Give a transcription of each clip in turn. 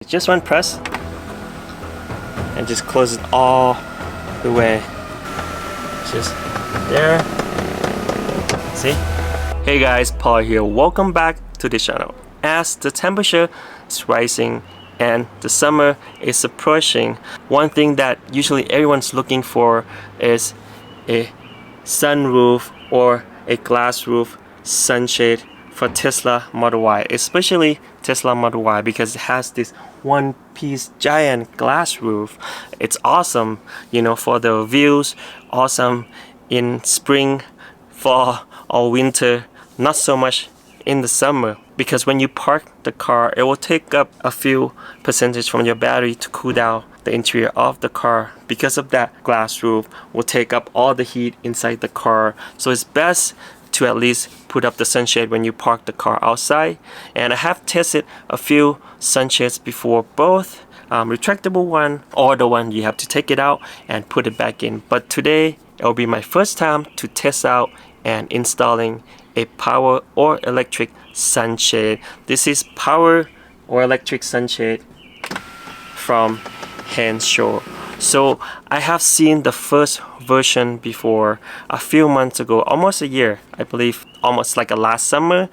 just one press and just close it all the way. Just there. See? Hey guys, Paul here. Welcome back to the channel. As the temperature is rising and the summer is approaching, one thing that usually everyone's looking for is a sunroof or a glass roof sunshade for Tesla Model Y, especially Tesla Model Y, because it has this one-piece giant glass roof. It's awesome, you know, for the views, awesome in spring, fall, or winter, not so much in the summer, because when you park the car, it will take up a few percentage from your battery to cool down the interior of the car. Because of that, glass roof will take up all the heat inside the car. So it's best to at least put up the sunshade when you park the car outside. And I have tested a few sunshades before, both retractable one or the one you have to take it out and put it back in. But today it will be my first time to test out and installing a power or electric sunshade. This is power or electric sunshade from Sunshade. So I have seen the first version before a few months ago, almost a year, I believe, almost like a last summer.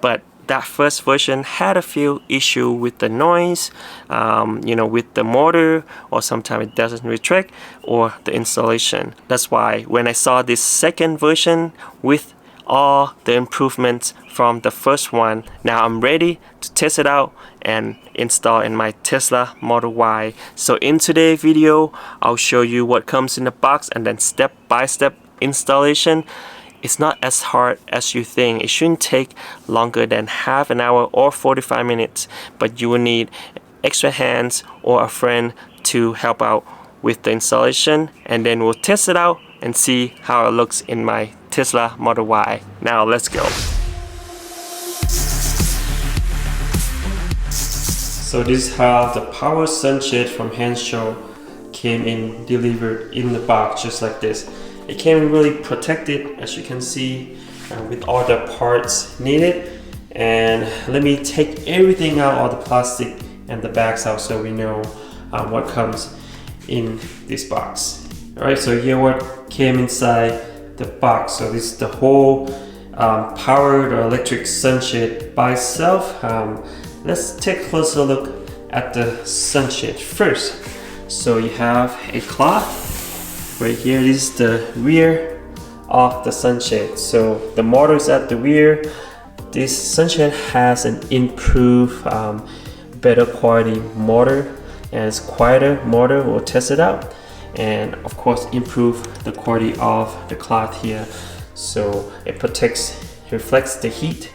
But that first version had a few issues with the noise, you know, with the motor, or sometimes it doesn't retract, or the installation. That's why when I saw this second version with all the improvements from the first one, now I'm ready to test it out and install in my Tesla Model Y. So in today's video, I'll show you what comes in the box and then step-by-step installation. It's not as hard as you think. It shouldn't take longer than half an hour or 45 minutes, but you will need extra hands or a friend to help out with the installation, and then we'll test it out and see how it looks in my Tesla Model Y. Now let's go. So this is how the power sunshade from Sunshade came in, delivered in the box, just like this. It came really protected, as you can see, with all the parts needed. And let me take everything out, all the plastic and the bags out, so we know what comes in this box. Alright, so here what came inside the box. So this is the whole powered or electric sunshade by itself. Let's take a closer look at the sunshade first. So you have a cloth right here. This is the rear of the sunshade. So the motor is at the rear. This sunshade has an improved, better quality motor, and it's quieter motor. We'll test it out, and of course improve the quality of the cloth here, so it reflects the heat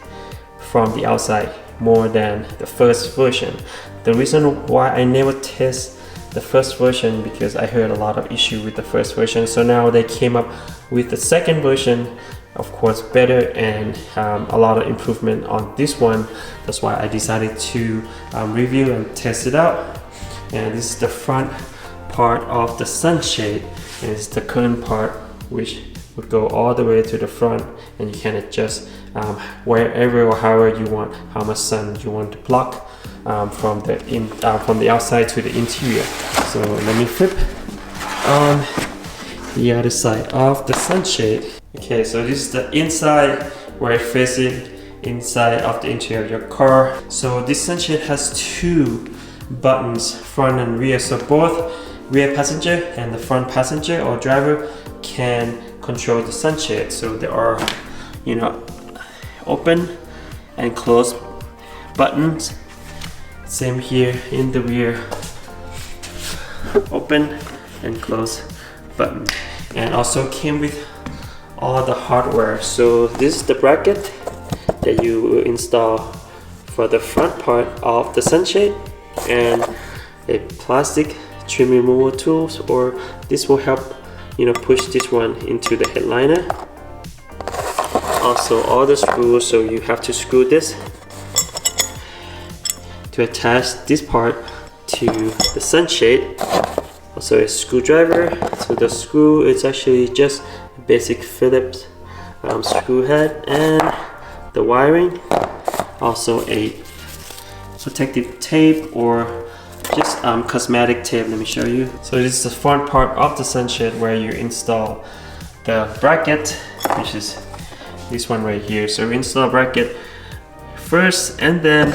from the outside more than the first version. The reason why I never test the first version, because I heard a lot of issue with the first version. So now they came up with the second version, of course better, and a lot of improvement on this one. That's why I decided to review and test it out. And this is the front part of the sunshade, and it's the current part which would go all the way to the front, and you can adjust wherever or however you want, how much sun you want to block from the outside to the interior. So let me flip on the other side of the sunshade. Okay, so this is the inside where it faces inside of the interior of your car. So this sunshade has two buttons, front and rear, so both rear passenger and the front passenger or driver can control the sunshade. So there are, you know, open and close buttons. Same here in the rear, open and close button. And also came with all the hardware. So this is the bracket that you will install for the front part of the sunshade, and a plastic trim removal tools, or this will help, you know, push this one into the headliner. Also all the screws, so you have to screw this to attach this part to the sunshade. Also a screwdriver. So the screw is actually just a basic Phillips screw head, and the wiring. Also a protective tape or just cosmetic tape. Let me show you. So this is the front part of the sunshade where you install the bracket, which is this one right here. So we install a bracket first and then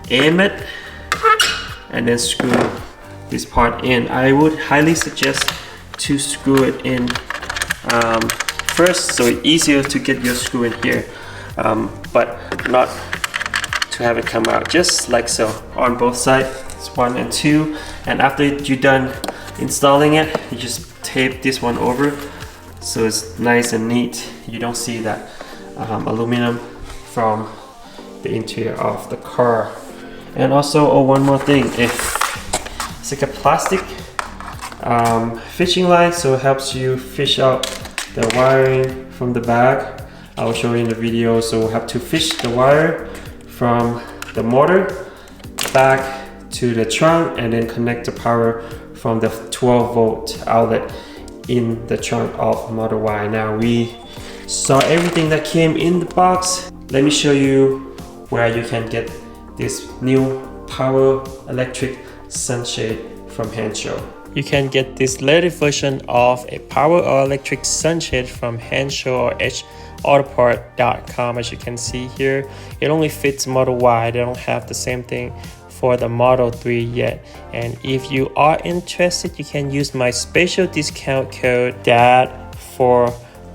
aim it and then screw this part in. I would highly suggest to screw it in first, so it's easier to get your screw in here, but not to have it come out, just like so on both sides. It's 1 and 2, and after you're done installing it, you just tape this one over so it's nice and neat. You don't see that aluminum from the interior of the car. And also, one more thing, it's like a plastic fishing line, so it helps you fish out the wiring from the bag. I will show you in the video. So we'll have to fish the wire from the motor back to the trunk and then connect the power from the 12-volt outlet in the trunk of Model Y. Now we saw everything that came in the box. Let me show you where you can get this new power electric sunshade from Hanshow. You can get this latest version of a power or electric sunshade from Hanshow or hautopart.com. As you can see here, it only fits Model Y. They don't have the same thing for the Model 3 yet. And if you are interested, you can use my special discount code DAD for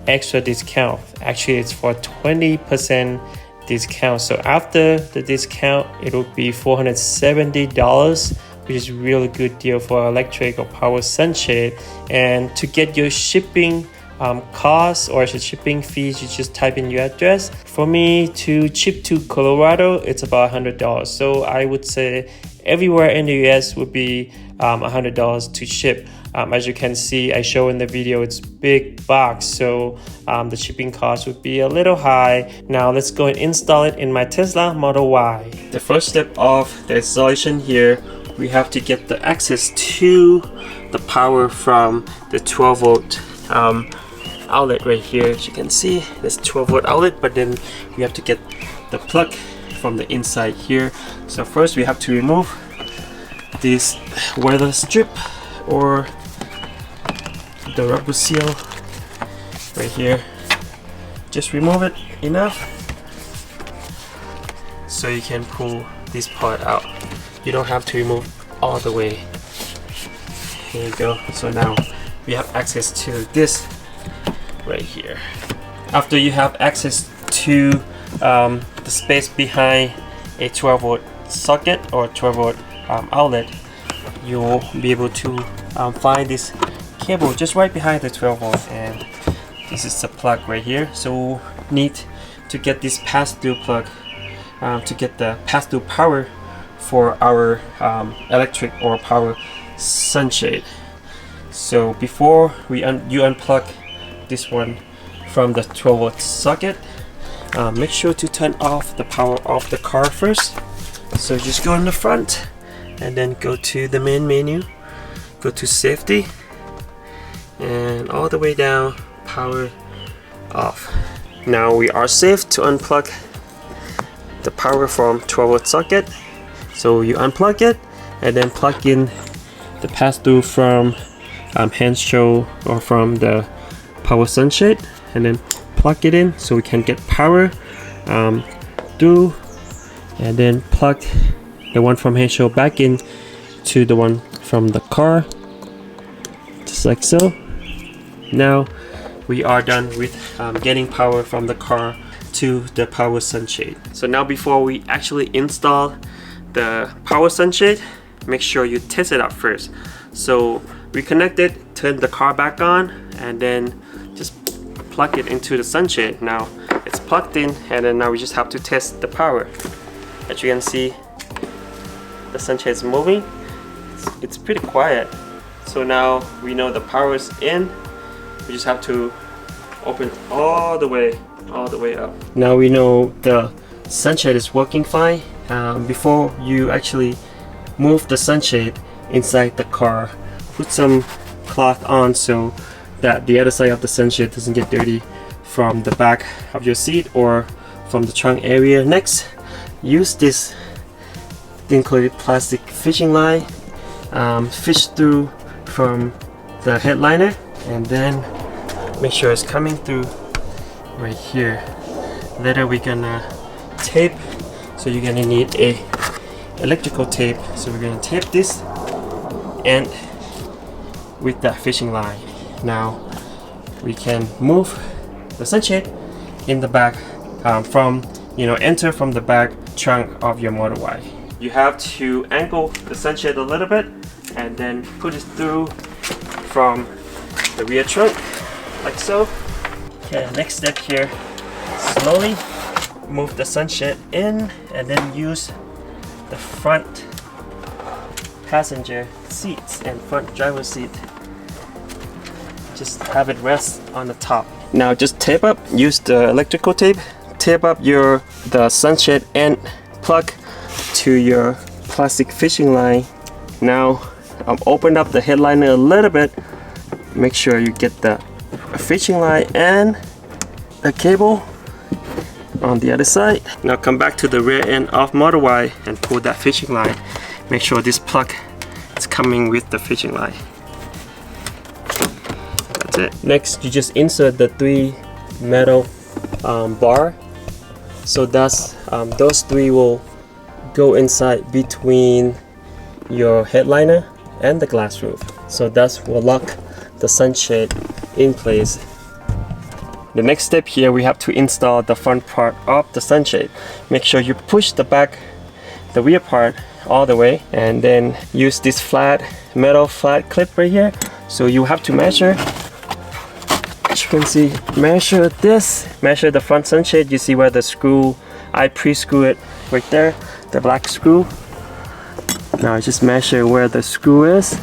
extra discount. Actually, it's for 20% discount. So after the discount, it will be $470, which is really good deal for electric or power sunshade. And to get your shipping costs or shipping fees, you just type in your address. For me to ship to Colorado, it's about $100. So I would say everywhere in the US would be $100 to ship. As you can see, I show in the video, it's big box, so the shipping cost would be a little high. Now let's go and install it in my Tesla Model Y. The first step of the installation here, we have to get the access to the power from the 12-volt outlet right here. As you can see, there's 12-volt outlet, but then we have to get the plug from the inside here. So first we have to remove this weather strip or the rubber seal right here. Just remove it enough so you can pull this part out. You don't have to remove all the way. Here you go. So now we have access to this right here. After you have access to the space behind a 12-volt socket or 12-volt outlet, you'll be able to find this cable just right behind the 12-volt, and this is the plug right here. So we need to get this pass-through plug to get the pass-through power for our electric or power sunshade. So before you unplug this one from the 12-volt socket, make sure to turn off the power of the car first. So just go in the front and then go to the main menu, go to safety, and all the way down, power off. Now we are safe to unplug the power from 12-volt socket. So you unplug it and then plug in the pass-through from Hanshow or from the power sunshade, and then plug it in so we can get power through, and then plug the one from Hanshow back in to the one from the car, just like so. Now we are done with getting power from the car to the power sunshade. So now before we actually install the power sunshade, make sure you test it out first. So reconnect it, turn the car back on, and then just plug it into the sunshade. Now it's plugged in, and then now we just have to test the power. As you can see, the sunshade is moving. It's pretty quiet. So now we know the power is in. We just have to open all the way up. Now we know the sunshade is working fine. Before you actually move the sunshade inside the car, put some cloth on so that the other side of the sunshade doesn't get dirty from the back of your seat or from the trunk area. Next, use this the included plastic fishing line, fish through from the headliner, and then make sure it's coming through right here. Later we're gonna tape, so you're gonna need a electrical tape. So we're gonna tape this end with that fishing line. Now we can move the sunshade in the back from, enter from the back trunk of your Model Y. You have to angle the sunshade a little bit and then put it through from the rear trunk like so. Okay, next step here, slowly move the sunshade in and then use the front passenger seats and front driver's seat. Just have it rest on the top. Now just tape up, use the electrical tape, tape up the sunshade end plug to your plastic fishing line. Now open up the headliner a little bit, make sure you get the fishing line and the cable on the other side. Now come back to the rear end of Model Y and pull that fishing line. Make sure this plug is coming with the fishing line. That's it. Next, you just insert the 3 metal bar. So that's those 3 will go inside between your headliner and the glass roof. So that will lock the sunshade in place. The next step here, we have to install the front part of the sunshade. Make sure you push the rear part all the way, and then use this metal flat clip right here. So you have to measure, as you can see, measure the front sunshade. You see where the screw, I pre-screw it right there, the black screw. Now just measure where the screw is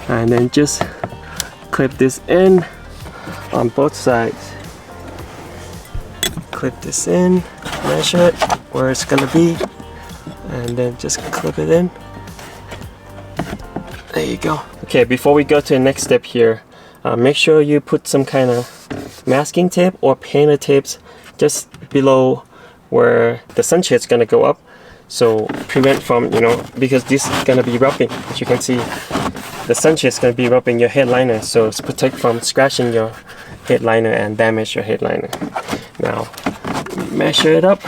and then just clip this in on both sides. Clip this in, measure it where it's gonna be, and then just clip it in. There you go. Okay, before we go to the next step here, make sure you put some kind of masking tape or painter tapes just below where the sunshade is gonna go up, so prevent from, because this is gonna be rubbing. As you can see, the sunshade is gonna be rubbing your headliner, so it's protect from scratching your headliner and damage your headliner. Now measure it up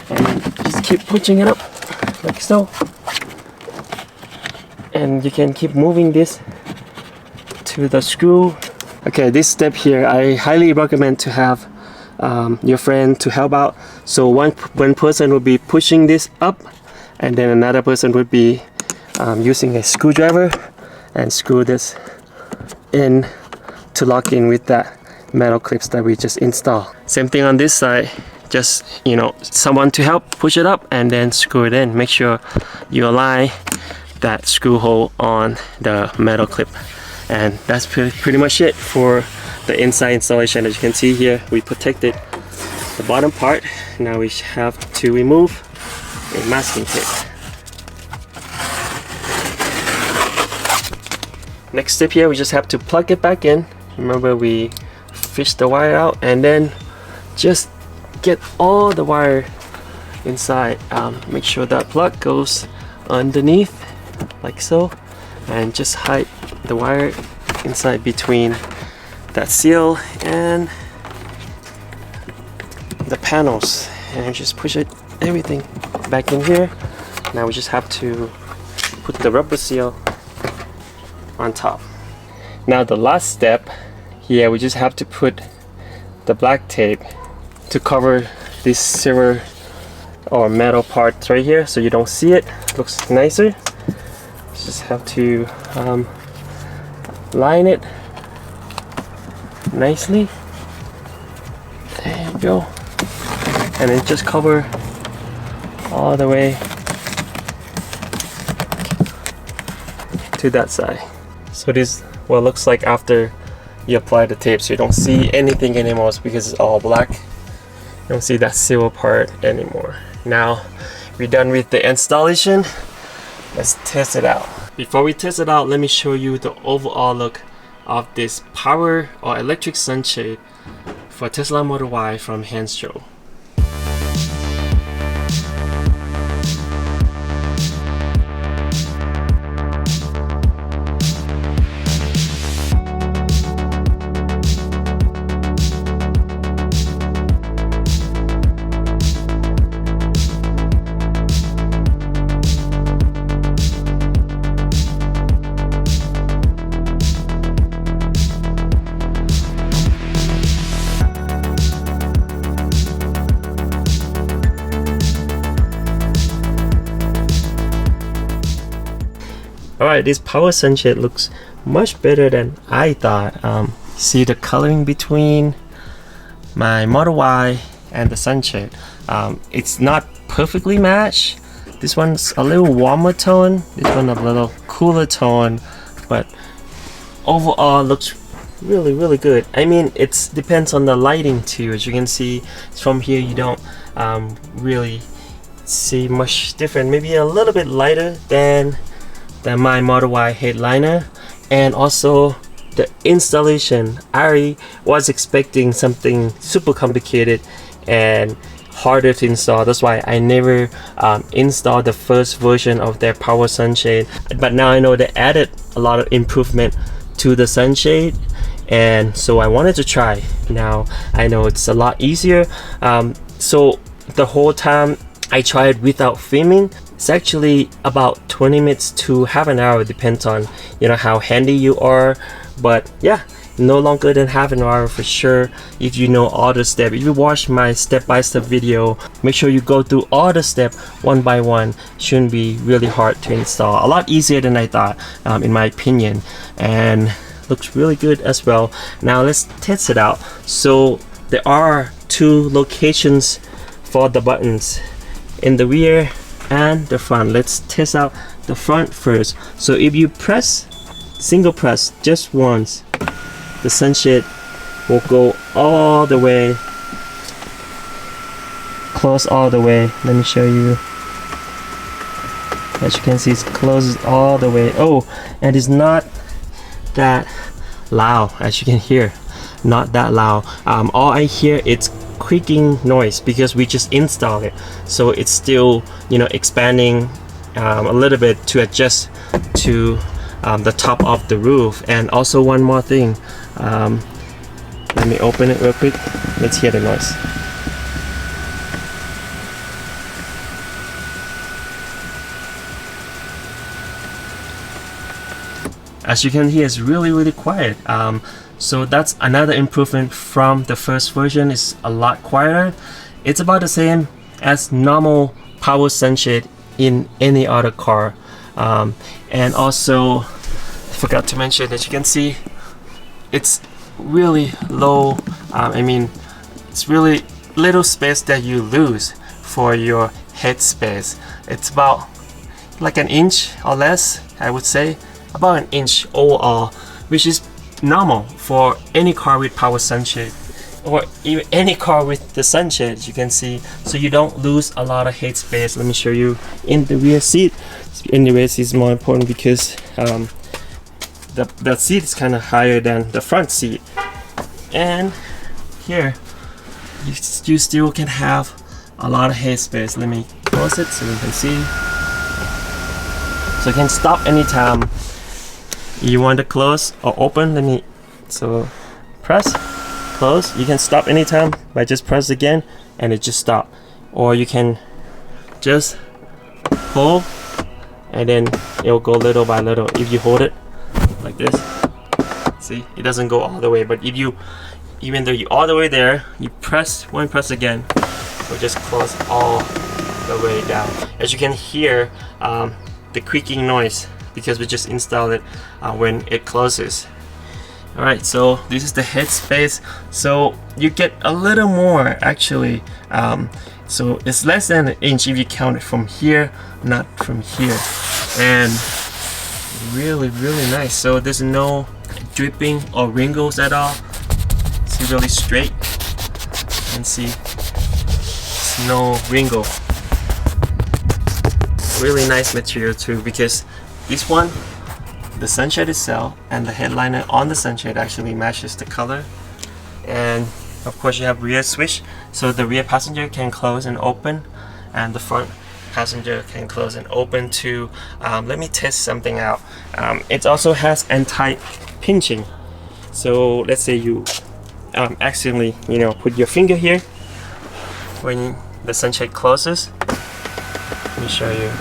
and just keep pushing it up like so, and you can keep moving this to the screw. Okay, this step here I highly recommend to have your friend to help out. So one person will be pushing this up, and then another person would be using a screwdriver and screw this in to lock in with that metal clips that we just installed. Same thing on this side, just someone to help push it up and then screw it in. Make sure you align that screw hole on the metal clip, and that's pretty much it for the inside installation. As you can see here, we protected the bottom part. Now we have to remove a masking tape. Next step here, we just have to plug it back in. Remember, we fish the wire out and then just get all the wire inside. Make sure that plug goes underneath like so, and just hide the wire inside between that seal and the panels, and just push everything back in here. Now we just have to put the rubber seal on top. Now the last step here, we just have to put the black tape to cover this silver or metal part right here, so you don't see it. Looks nicer. Just have to line it nicely. There you go. And then just cover all the way to that side. So this is what it looks like after you apply the tape. So you don't see anything anymore because it's all black. You don't see that silver part anymore. Now we're done with the installation. Let's test it out. Before we test it out, let me show you the overall look of this power or electric sunshade for Tesla Model Y from Hansjo. Alright, this power sunshade looks much better than I thought. See the coloring between my Model Y and the sunshade. It's not perfectly matched. This one's a little warmer tone, this one a little cooler tone, but overall looks really good. I mean, it depends on the lighting too. As you can see from here, you don't really see much different. Maybe a little bit lighter than my Model Y headliner. And also the installation, I was expecting something super complicated and harder to install. That's why I never installed the first version of their power sunshade. But now I know they added a lot of improvement to the sunshade, and so I wanted to try. Now I know it's a lot easier. So the whole time I tried without filming. It's actually about 20 minutes to half an hour, depends on how handy you are. But yeah, no longer than half an hour for sure if you know all the steps. If you watch my step-by-step video, make sure you go through all the steps one by one. Shouldn't be really hard to install. A lot easier than I thought, in my opinion, and looks really good as well. Now let's test it out. So there are two locations for the buttons, in the rear and the front. Let's test out the front first. So if you press, single press just once, the sunshade will go all the way, close all the way. Let me show you. As you can see, it's closed all the way. Oh, and it's not that loud, as you can hear. Not that loud. All I hear is creaking noise because we just installed it, so it's still expanding a little bit to adjust to the top of the roof. And also one more thing, let me open it real quick. Let's hear the noise. As you can hear, it's really quiet. So that's another improvement from the first version. It's a lot quieter. It's about the same as normal power sunshade in any other car. And also, I forgot to mention, that you can see it's really low. I mean, it's really little space that you lose for your head space. It's about like an inch or less, I would say, about an inch overall, which is normal for any car with power sunshade, or even any car with the sunshade, as you can see. So you don't lose a lot of head space. Let me show you in the rear seat. In the rear seat is more important because the seat is kind of higher than the front seat. And here you still can have a lot of head space. Let me close it so you can see. So you can stop anytime you want to close or open. So press, close. You can stop anytime by just press again and it just stop. Or you can just hold and then it'll go little by little. If you hold it like this, see, it doesn't go all the way. But even though you're all the way there, you press again, it'll just close all the way down. As you can hear, the creaking noise, because we just installed it when it closes. Alright, so this is the head space. So you get a little more actually. So it's less than an inch if you count it from here, not from here. And really nice. So there's no dripping or wrinkles at all. It's really straight. You can see there's no wrinkle. Really nice material too, because this one, the sunshade itself and the headliner on the sunshade actually matches the color. And of course you have rear switch, so the rear passenger can close and open, and the front passenger can close and open too. Let me test something out. It also has anti-pinching. So let's say you accidentally put your finger here when the sunshade closes. Let me show you.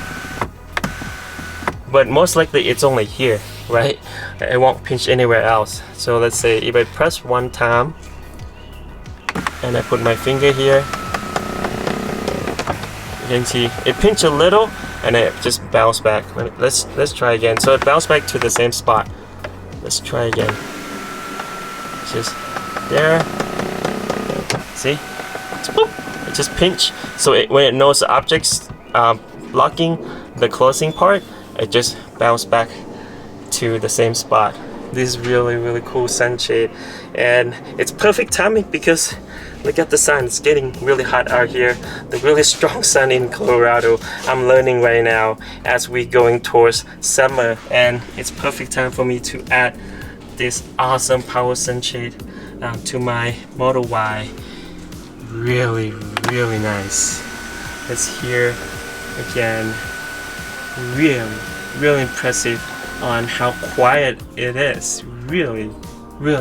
But most likely it's only here, right? It won't pinch anywhere else. So let's say if I press one time and I put my finger here, you can see it pinch a little, and it just bounced back. Let's try again. So it bounced back to the same spot. Let's try again. Just there. See? It just pinch. So when it knows the object's blocking the closing part, it just bounced back to the same spot. This is really cool sunshade, and it's perfect timing because look at the sun. It's getting really hot out here. The really strong sun in Colorado. I'm learning right now as we going towards summer, and it's perfect time for me to add this awesome power sunshade to my Model Y. Really nice. Let's hear again. Really impressive on how quiet it is. Really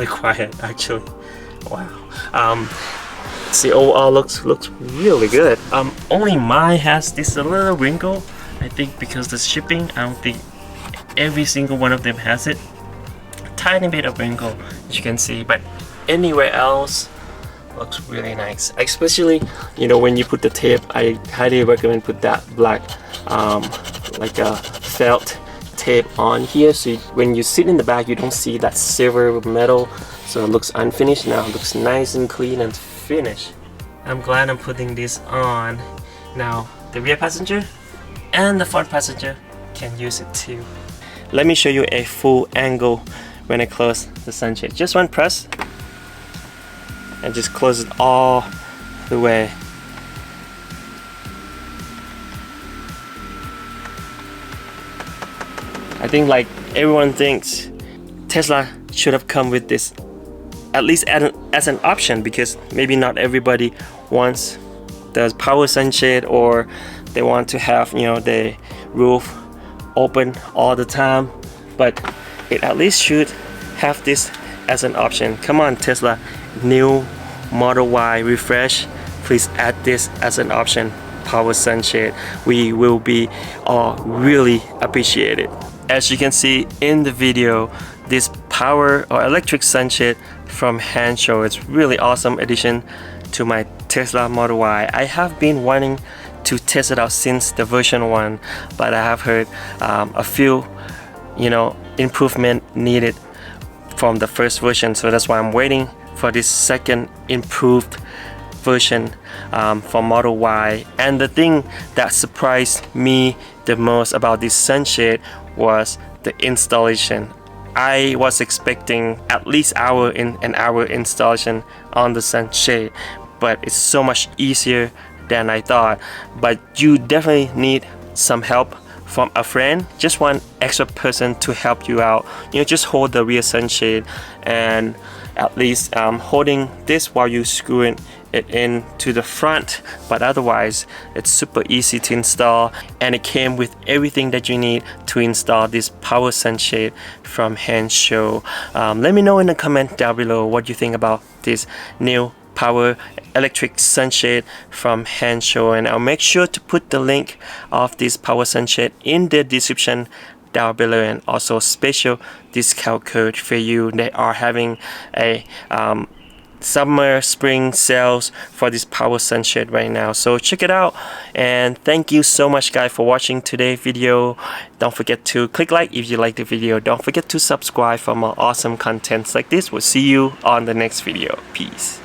quiet actually. Wow. See, overall looks really good. Only mine has this little wrinkle. I think because the shipping, I don't think every single one of them has it. A tiny bit of wrinkle, as you can see, but anywhere else looks really nice. Especially, you know, when you put the tape, I highly recommend put that black like a felt tape on here, so when you sit in the back you don't see that silver metal, so it looks unfinished. Now it looks nice and clean and finished. I'm glad I'm putting this on. Now the rear passenger and the front passenger can use it too. Let me show you a full angle when I close the sunshade. Just one press and just close it all the way. I think like everyone thinks Tesla should have come with this at least as an option, because maybe not everybody wants the power sunshade, or they want to have, you know, the roof open all the time, but it at least should have this as an option. Come on Tesla, new Model Y refresh, please add this as an option, power sunshade. We will be all really appreciated. As you can see in the video, this power or electric sunshade from Hanshow is really awesome addition to my Tesla Model Y. I have been wanting to test it out since the version 1, but I have heard a few, you know, improvement needed from the first version, so that's why I'm waiting for this second improved version for Model Y. And the thing that surprised me the most about this sunshade was the installation. I was expecting at least an hour installation on the sunshade, but it's so much easier than I thought. But you definitely need some help from a friend, just one extra person to help you out. You know, just hold the rear sunshade and at least holding this while you screwing it in to the front, but otherwise it's super easy to install, and it came with everything that you need to install this power sunshade from Hanshow. Let me know in the comment down below what you think about this new power electric sunshade from Hanshow, and I'll make sure to put the link of this power sunshade in the description down below, and also special discount code for you. They are having a summer spring sales for this power sunshade right now, so check it out. And thank you so much guys for watching today's video. Don't forget to click like if you like the video. Don't forget to subscribe for more awesome contents like this. We'll see you on the next video. Peace.